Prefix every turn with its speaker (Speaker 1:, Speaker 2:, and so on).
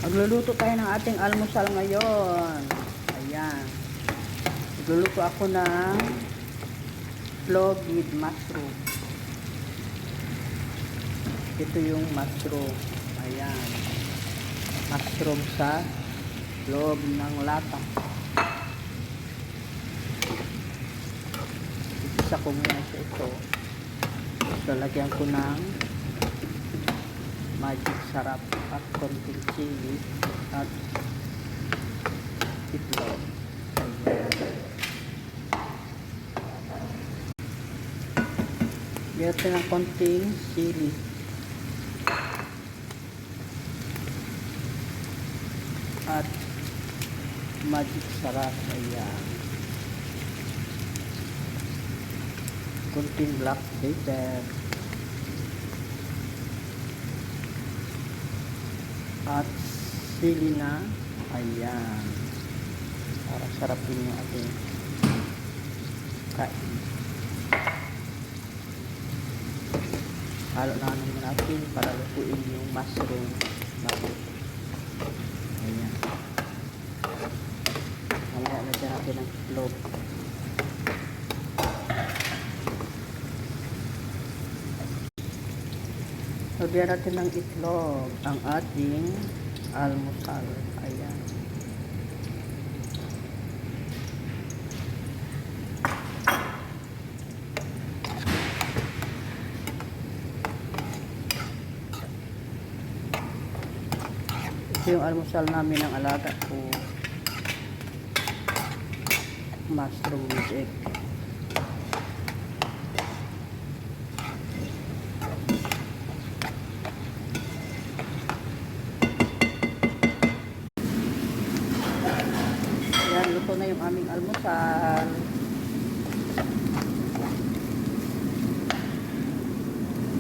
Speaker 1: Magluluto tayo ng ating almusal ngayon. Ayan. Magluluto ako ng itlog with mushroom. Ito yung mushroom. Ayan. Mushroom sa loob ng lata. Isa ko muna sa ito. Lalagyan ko ng magic sarap at konting chili at itlog. Lagyan natin ng konting chili at magic sarap. Ayan. Konting black pepper at sili na. Ayan, para sarap din yung ating kain. Halo na naman natin para lutuin yung mushroom natin. Ayan, mamaya lagyan natin ng itlog. Lagyan natin ng itlog ang ating almusal. Ayan. Ito yung almusal namin ng alaga ko. Mushroom with egg. Luto na yung aming almusal.